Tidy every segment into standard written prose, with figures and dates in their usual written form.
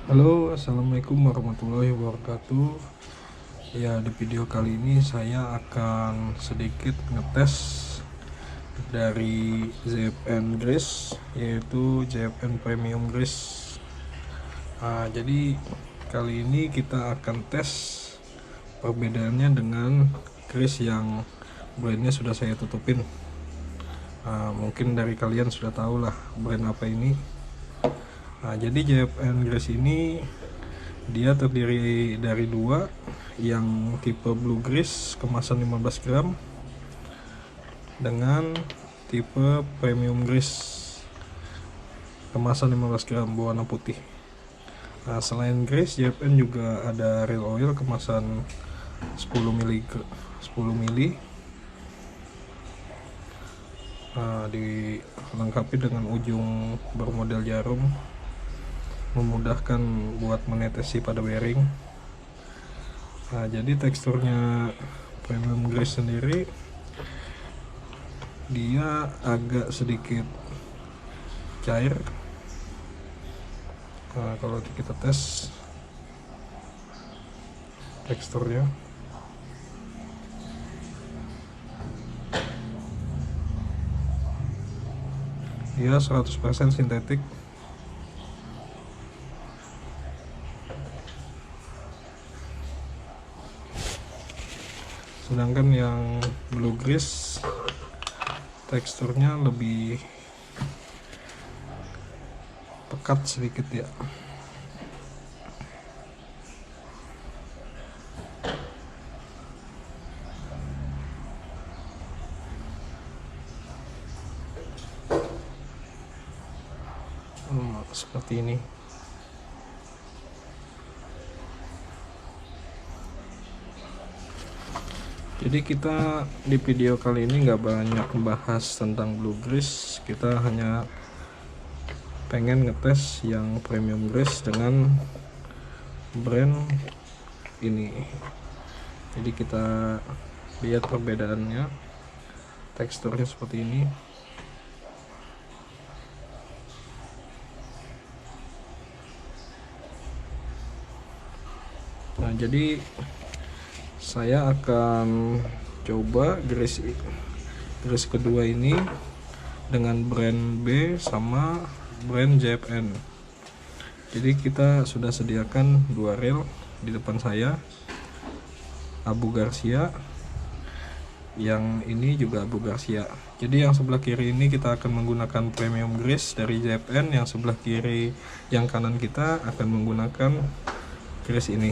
Halo, assalamualaikum warahmatullahi wabarakatuh. Ya, di video kali ini saya akan sedikit ngetes dari ZFN Grease, yaitu ZFN Premium Grease. Jadi kali ini kita akan tes perbedaannya dengan grease yang brandnya sudah saya tutupin. Mungkin dari kalian sudah tahu lah brand apa ini. Jadi JFN Grease ini dia terdiri dari dua, yang tipe Blue Grease kemasan 15 gram dengan tipe Premium Grease kemasan 15 gram berwarna putih. Selain Grease, JFN juga ada Real Oil kemasan 10 mili, dilengkapi dengan ujung bermodel jarum, memudahkan buat menetesi pada bearing. Jadi teksturnya Premium Grease sendiri dia agak sedikit cair. Kalau kita tes teksturnya, dia 100% sintetik. Sedangkan yang Blue Grease teksturnya lebih pekat sedikit ya. Seperti ini. Jadi kita di video kali ini nggak banyak membahas tentang Blue Grease, kita hanya pengen ngetes yang Premium Grease dengan brand ini. Jadi kita lihat perbedaannya, teksturnya seperti ini. Jadi saya akan coba grease kedua ini dengan brand B sama brand JFN. Jadi kita sudah sediakan dua reel di depan saya, Abu Garcia, yang ini juga Abu Garcia. Jadi yang sebelah kiri ini kita akan menggunakan Premium Grease dari JFN, yang sebelah kiri yang kanan kita akan menggunakan grease ini.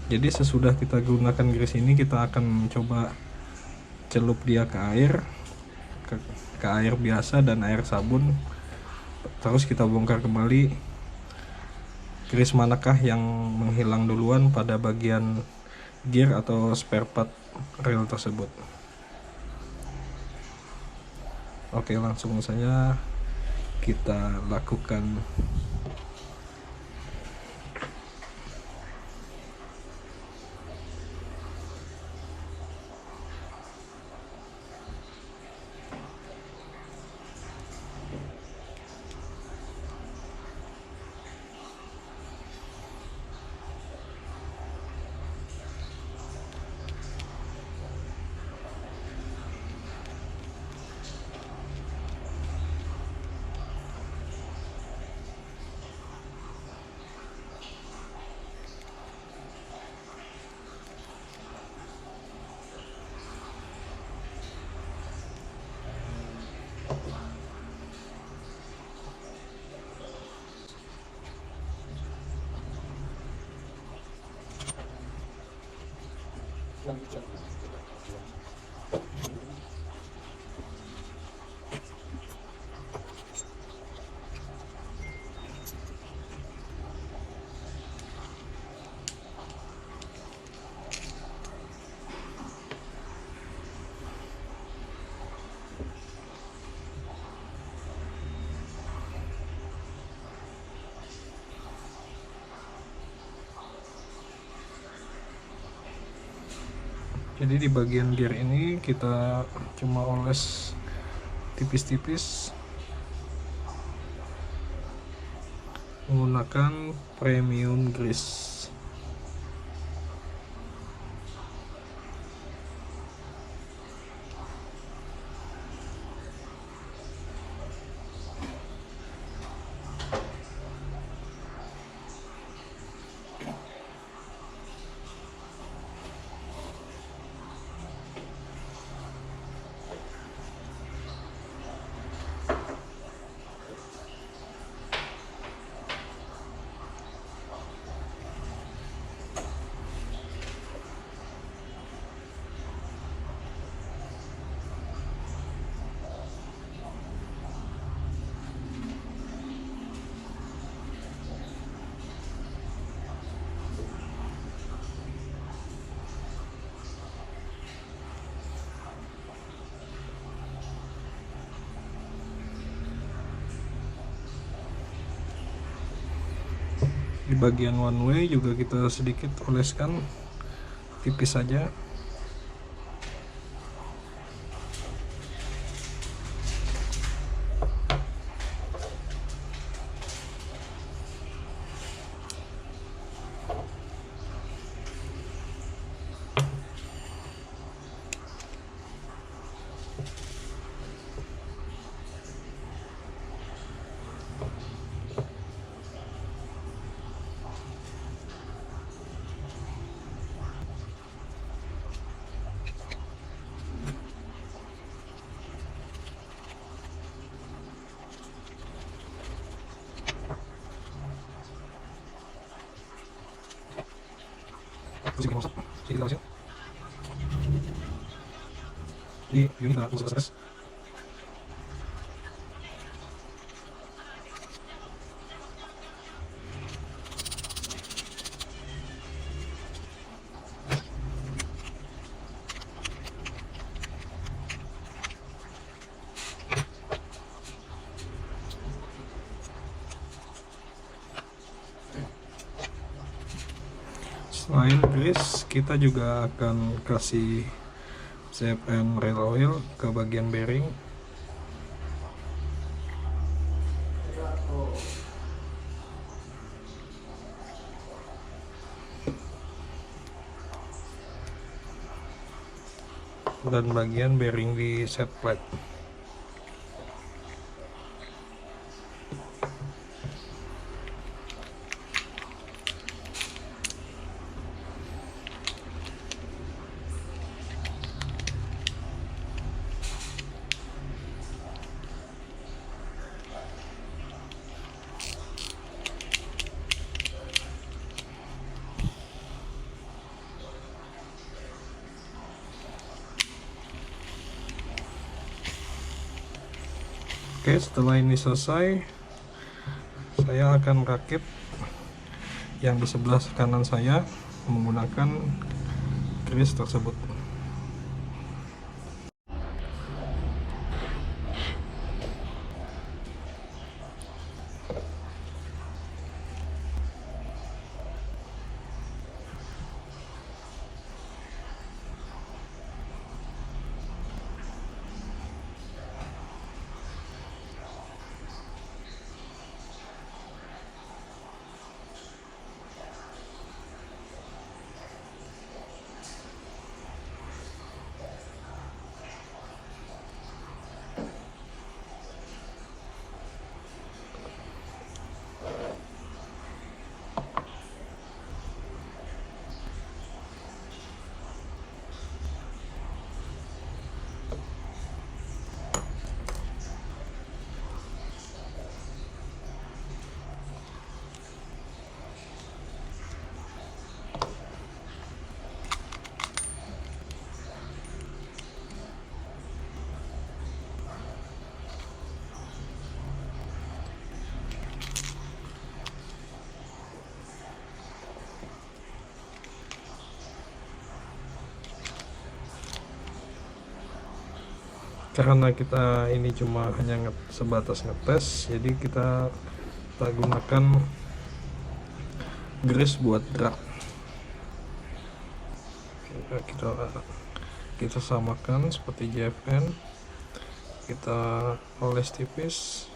Jadi sesudah kita gunakan grease ini, kita akan coba celup dia ke air, ke air biasa dan air sabun. Terus kita bongkar kembali grease manakah yang menghilang duluan pada bagian gear atau spare part reel tersebut. Oke, langsung saja kita lakukan. Jadi di bagian gear ini kita cuma oles tipis-tipis menggunakan premium grease. Di bagian one way juga kita sedikit oleskan tipis saja. Sedikit masak, sedikit asin. Jadi ini kita proses. Selain grease, kita juga akan kasih ZFN rail oil ke bagian bearing. Dan bagian bearing di set plate. Oke, setelah ini selesai, saya akan rakit yang di sebelah kanan saya menggunakan grease tersebut. Karena kita ini cuma hanya sebatas ngetes, jadi kita gunakan grease buat drag. Kita samakan seperti JFN, kita oles tipis.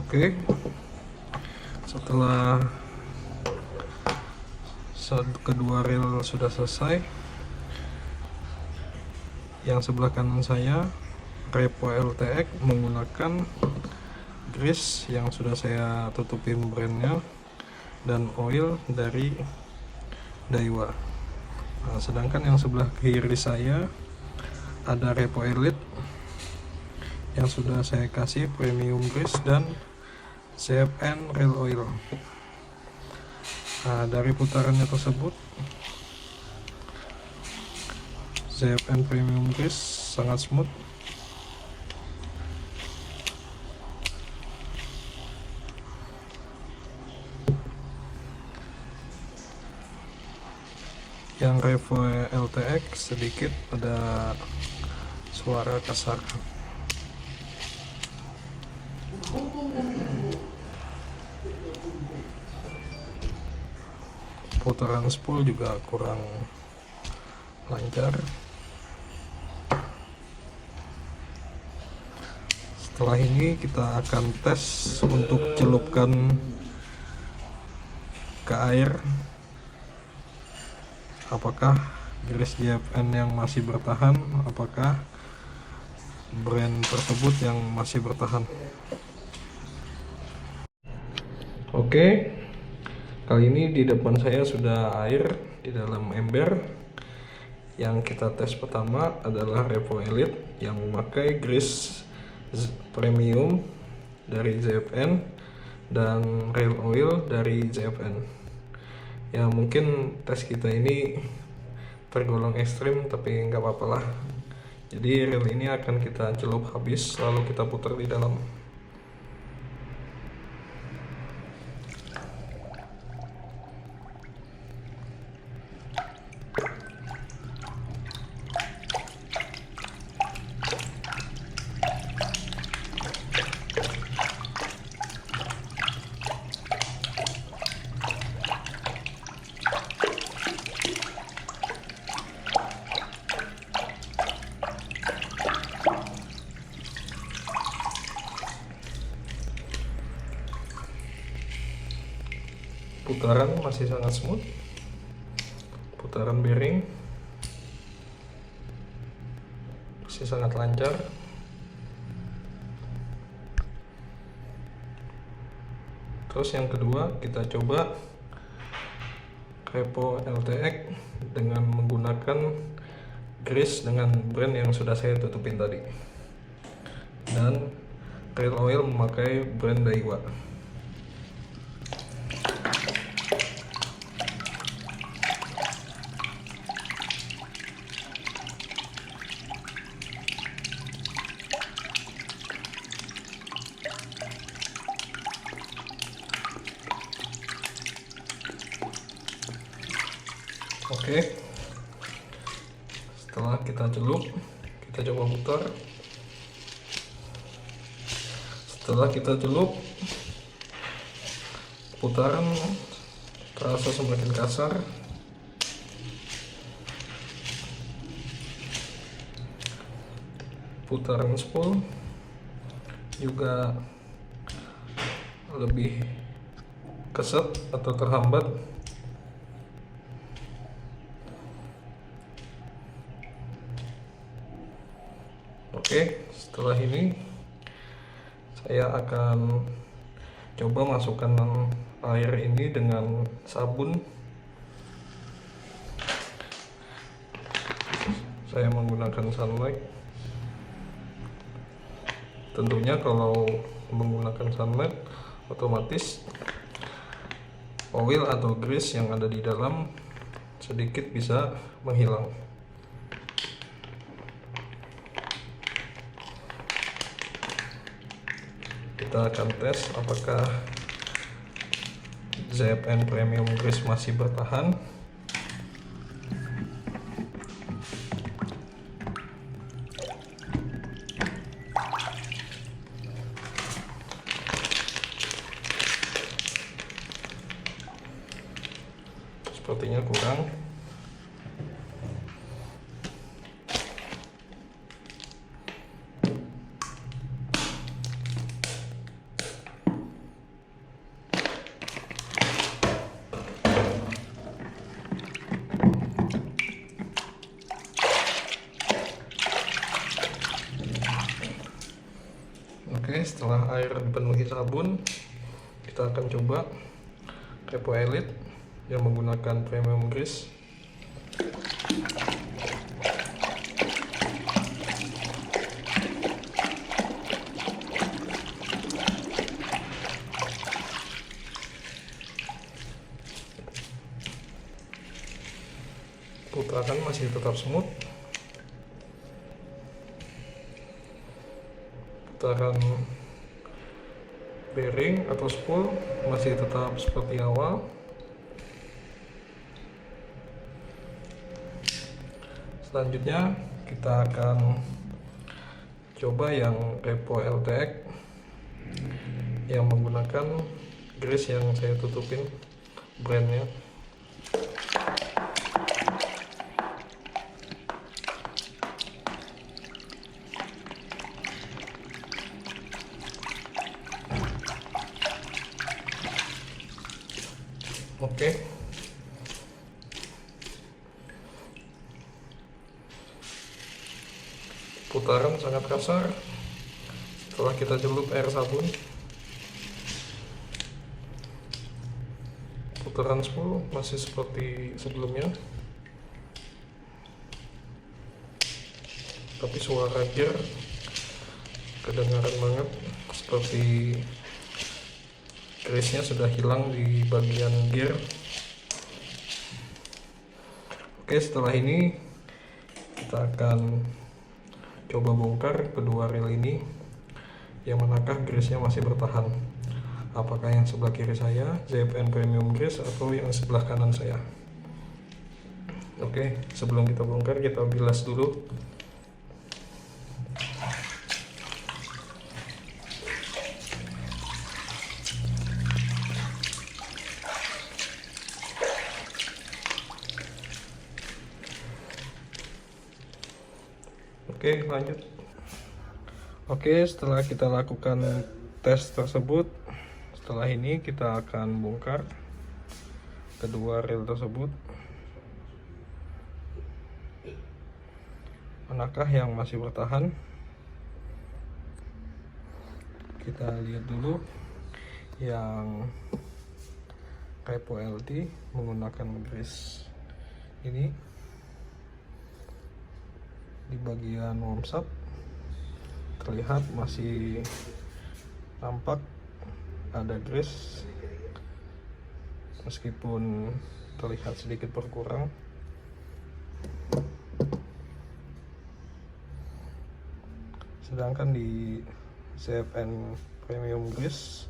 Oke, setelah kedua rel sudah selesai, yang sebelah kanan saya Repo LTX menggunakan grease yang sudah saya tutupin brandnya dan oil dari Daiwa. Nah, sedangkan yang sebelah kiri saya ada Repo Elite yang sudah saya kasih premium grease dan CFN rail oil. Nah, dari putarannya tersebut CFN premium grease sangat smooth. Yang Revo LTX sedikit ada suara kasar. Putaran spool juga kurang lancar. Setelah ini kita akan tes untuk celupkan ke air, apakah grease JFN yang masih bertahan, apakah brand tersebut yang masih bertahan. Oke, kali ini di depan saya sudah air di dalam ember. Yang kita tes pertama adalah Revo Elite yang memakai grease premium dari JFN dan rail oil dari JFN. Ya, mungkin tes kita ini tergolong ekstrim, tapi nggak apa-apa lah. Jadi reel ini akan kita celup habis lalu kita putar di dalam. Putaran masih sangat smooth, putaran bearing masih sangat lancar. Terus yang kedua kita coba Repo LTX dengan menggunakan grease dengan brand yang sudah saya tutupin tadi, dan rail oil memakai brand Daiwa. Oke, setelah kita celup, kita coba putar. Setelah kita celup, putaran terasa semakin kasar. Putaran spool juga lebih keset atau terhambat. Oke, setelah ini saya akan coba masukkan air ini dengan sabun. Saya menggunakan Sunlight. Tentunya kalau menggunakan Sunlight, otomatis oil atau grease yang ada di dalam sedikit bisa menghilang. Kita akan tes apakah JFN Premium Grease masih bertahan. Sepertinya kurang. Oke, setelah air dipenuhi sabun, kita akan coba Repo Elite yang menggunakan premium grease. Putaran masih tetap smooth. Putaran bearing atau spool masih tetap seperti awal. Selanjutnya kita akan coba yang Repo LTX yang menggunakan grease yang saya tutupin brandnya. Oke. Putaran sangat kasar setelah kita celup air sabun. Putaran spool masih seperti sebelumnya, tapi suara gear kedengaran banget, seperti grease-nya sudah hilang di bagian gear. Oke, setelah ini kita akan coba bongkar kedua reel ini, yang manakah grease-nya masih bertahan. Apakah yang sebelah kiri saya ZFN Premium Grease atau yang sebelah kanan saya. Oke, sebelum kita bongkar kita bilas dulu. Oke, lanjut. Oke, setelah kita lakukan tes tersebut, setelah ini kita akan bongkar kedua reel tersebut. Manakah yang masih bertahan? Kita lihat dulu yang Repo LT menggunakan grease ini. Di bagian wormshop terlihat masih nampak ada grease, meskipun terlihat sedikit berkurang. Sedangkan di ZFN Premium Grease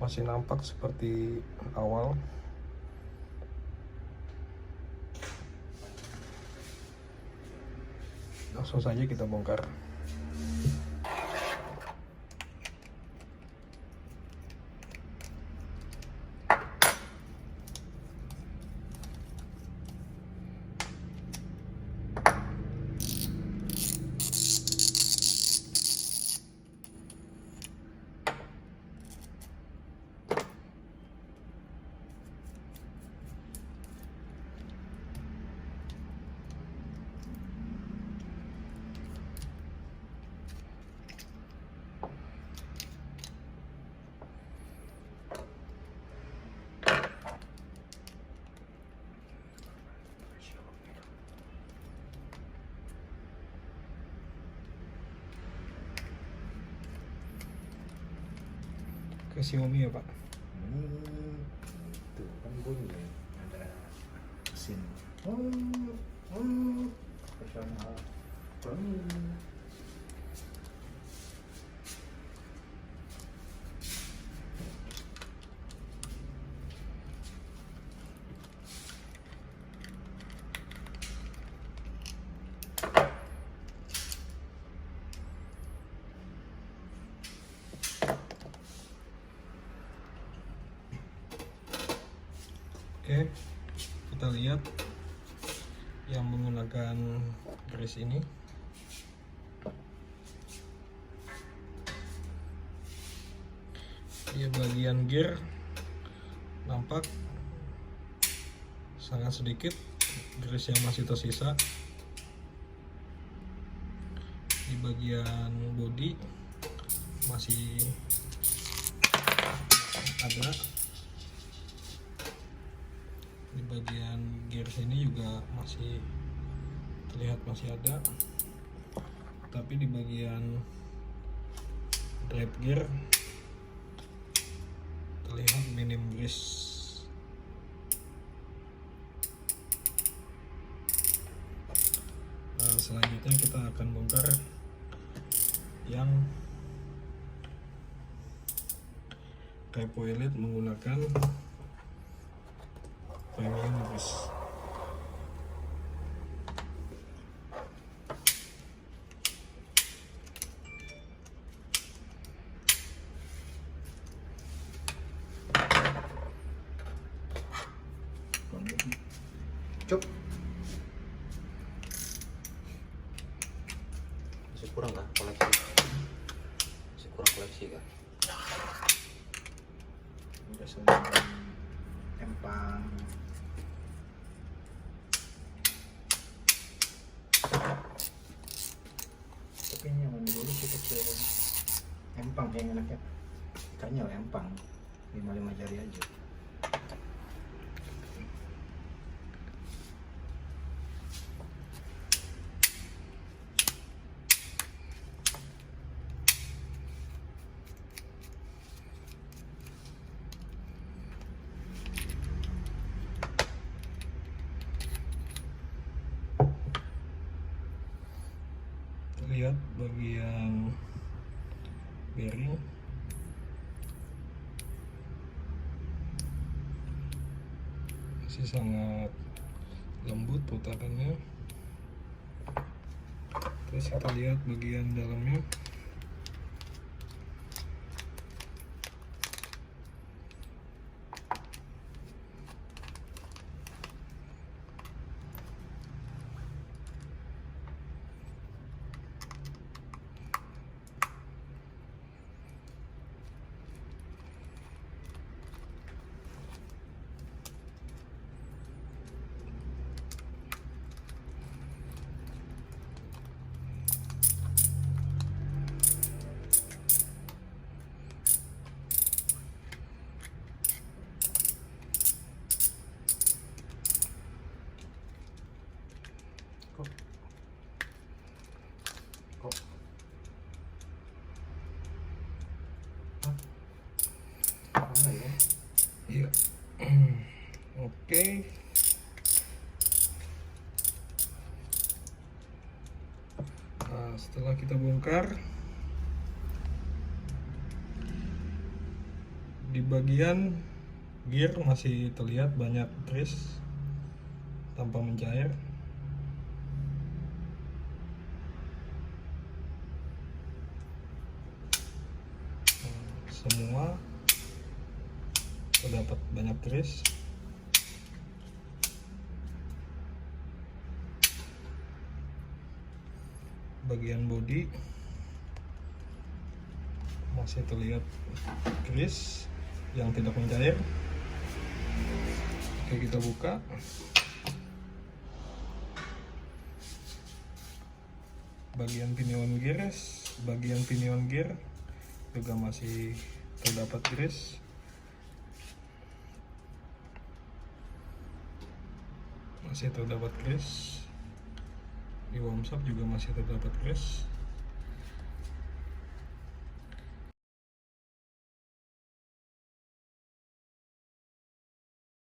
masih nampak seperti awal. Langsung saja kita bongkar. Ke Xiaomi ya Pak? Tuh kan bunyi ada mesin. Profesional. Oke, kita lihat yang menggunakan grease ini. Di bagian gear nampak sangat sedikit grease yang masih tersisa. Di bagian bodi masih ada. Di bagian gear sini juga masih terlihat masih ada, tapi di bagian drive gear terlihat minim grease. Selanjutnya kita akan bongkar yang Repo Elite menggunakan premium grease. Cuk. Masih kurang kah koleksi? Masih kurang koleksi kah? Udah selesai empang. Tapi ini yang dulu sih kecil. Empang yang enaknya. Ikannya empang. 5 jari aja. Lihat bagian bearing masih sangat lembut putarannya. Terus kita lihat bagian dalamnya. Kok mana ya? Iya. Oke. Nah, setelah kita bongkar, di bagian gear masih terlihat banyak grease tanpa mencair. Semua terdapat banyak grease. Bagian bodi masih terlihat grease yang tidak mencair. Oke, kita buka. Bagian pinion gear juga masih terdapat grease. Masih terdapat grease. Di worm shop juga masih terdapat grease.